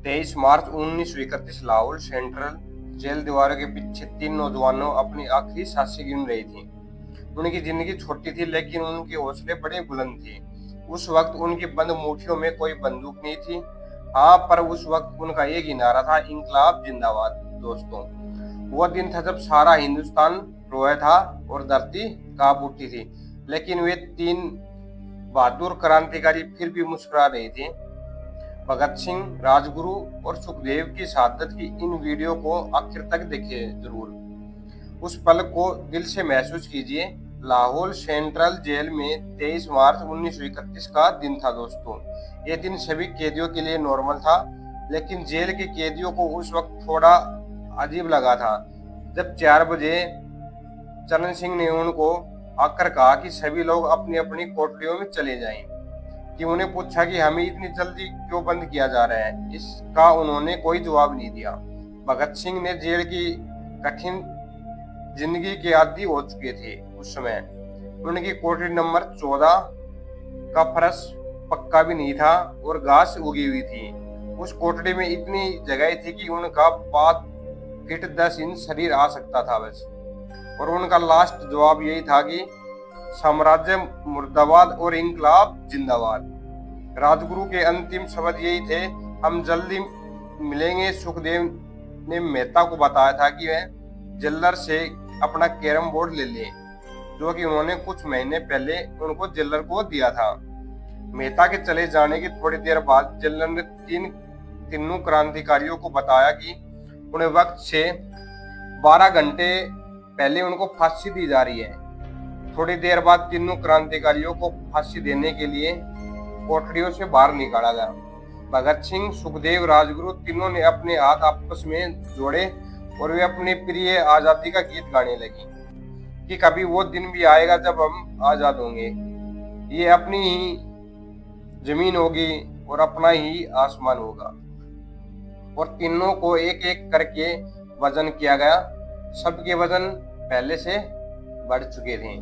23 मार्च 1931 Lahore central jail दीवारों के पीछे 3 नौजवानों अपनी आखिरी सांसें गिन रही थी। उनकी जिंदगी छोटी थी लेकिन उनके हौसले बड़े बुलंद थे। उस वक्त उनकी बंद मुट्ठियों में कोई बंदूक नहीं थी। हाँ, पर उस वक्त उनका एक ही नारा था, इंकलाब जिंदाबाद। दोस्तों, वो दिन था जब सारा हिंदुस्तान रोया था और धरती कांप उठी थी, लेकिन वे 3 बहादुर क्रांतिकारी फिर भी मुस्कुरा रहे थे। भगत सिंह, राजगुरु और सुखदेव की शहादत की इन वीडियो को आखिर तक देखिए जरूर। उस पल को दिल से महसूस कीजिए। लाहौर सेंट्रल जेल में 23 मार्च 1931 का दिन था दोस्तों। ये दिन सभी कैदियों के लिए नॉर्मल था, लेकिन जेल के कैदियों को उस वक्त थोड़ा अजीब लगा था। जब 4 बजे चरण सिंह ने उनको आकर कहा कि सभी लोग अपनी अपनी कोठरियों में चले जाएं, कि उन्हें पूछा कि हमें इतनी जल्दी क्यों बंद किया जा रहा है, इसका उन्होंने कोई जवाब नहीं दिया। भगत सिंह ने जेल की कठिन जिंदगी के आदी हो चुके थे। उस समय उनकी कोठरी नंबर 14 का फर्श पक्का भी नहीं था और घास उगी हुई थी। उस कोठरी में इतनी जगह थी कि उनका 5 फीट 10 इंच शरीर आ सकता था बस। और उनका लास्ट जवाब यही था कि साम्राज्य मुर्दाबाद और इंकलाब जिंदाबाद। राजगुरु के अंतिम शब्द यही थे, हम जल्दी मिलेंगे। सुखदेव ने मेहता को बताया था कि वह जेलर से अपना कैरम बोर्ड ले ले, जो कि उन्होंने कुछ महीने पहले उनको जेलर को दिया था। मेहता के चले जाने की थोड़ी देर बाद जेलर ने तीनों क्रांतिकारियों को बताया कि उन्हें वक्त से 12 घंटे पहले उनको फांसी दी जा रही है। थोड़ी देर बाद तीनों क्रांतिकारियों को फांसी देने के लिए कोठरियों से बाहर निकाला गया। भगत सिंह, सुखदेव, राजगुरु तीनों ने अपने हाथ आपस में जोड़े और वे अपनी प्रिय आजादी का गीत गाने लगी कि कभी वो दिन भी आएगा जब हम आजाद होंगे। ये अपनी ही जमीन होगी और अपना ही आसमान होगा। और तीनों को एक एक करके वजन किया गया। सबके वजन पहले से बढ़ चुके थे।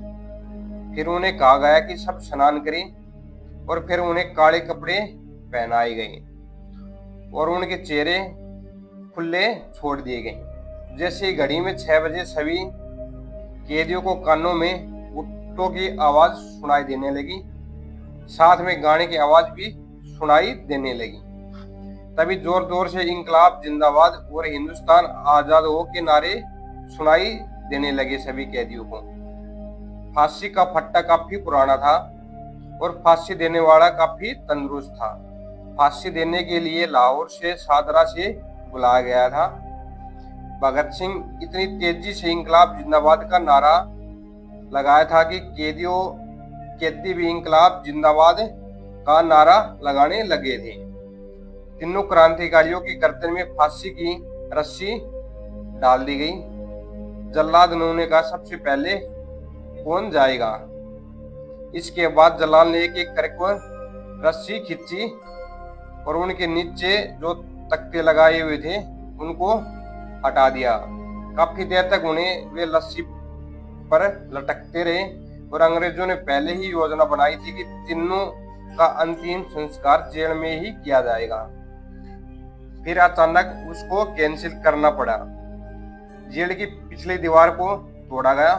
फिर उन्हें कहा गया कि सब स्नान करें और फिर उन्हें काले कपड़े पहनाए गए और उनके चेहरे खुले छोड़ दिए गए। जैसे ही घड़ी में 6 बजे सभी कैदियों को कानों में उट्टों की आवाज सुनाई देने लगी, साथ में गाने की आवाज भी सुनाई देने लगी। तभी जोर जोर से इंकलाब जिंदाबाद और हिंदुस्तान आजाद हो के नारे सुनाई देने लगे सभी कैदियों को। फांसी का फट्टा काफी पुराना था और फांसी देने वाला काफी तंदुरुस्त था। फांसी देने के लिए लाहौर से सादरा से बुलाया गया था। भगत सिंह इतनी तेजी से इंकलाब जिंदाबाद का नारा लगाया था कि कैदी भी इंकलाब जिंदाबाद का नारा लगाने लगे थे। तीनों क्रांतिकारियों की गर्दन में फांसी की रस्सी डाल दी गई। जल्लाद ने कहा, सबसे पहले कौन जाएगा? इसके बाद जलाल ने एक एक करके रस्सी खींची और उनके नीचे जो तख्ते लगाए हुए थे उनको हटा दिया। काफी देर तक उन्हें वे रस्सी पर लटकते रहे और अंग्रेजों ने पहले ही योजना बनाई थी कि तीनों का अंतिम संस्कार जेल में ही किया जाएगा। फिर अचानक उसको कैंसिल करना पड़ा। जेल की पिछली दीवार को तोड़ा गया,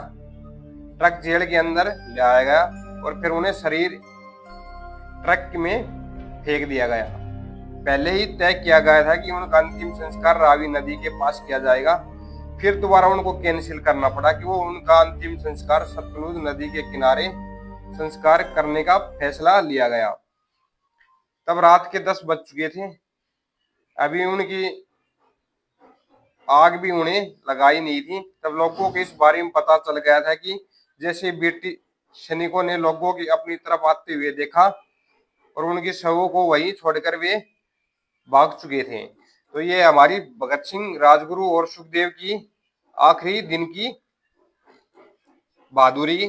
ट्रक जेल के अंदर ले आया गया और फिर उन्हें शरीर ट्रक में फेंक दिया गया। पहले ही तय किया गया था कि उनका अंतिम संस्कार रावी नदी के पास किया जाएगा। फिर दोबारा उनको कैंसिल करना पड़ा कि वो उनका अंतिम संस्कार सतलुज नदी के किनारे संस्कार करने का फैसला लिया गया। तब रात के 10 बज चुके थे। अभी उनकी आग भी उन्हें लगाई नहीं थी। तब लोगों को इस बारे में पता चल गया था कि जैसे ब्रिटिश सैनिकों ने लोगों की अपनी तरफ आते हुए देखा और उनके शवों को वहीं छोड़कर वे भाग चुके थे। तो ये हमारी भगत सिंह, राजगुरु और सुखदेव की आखिरी दिन की बहादुरी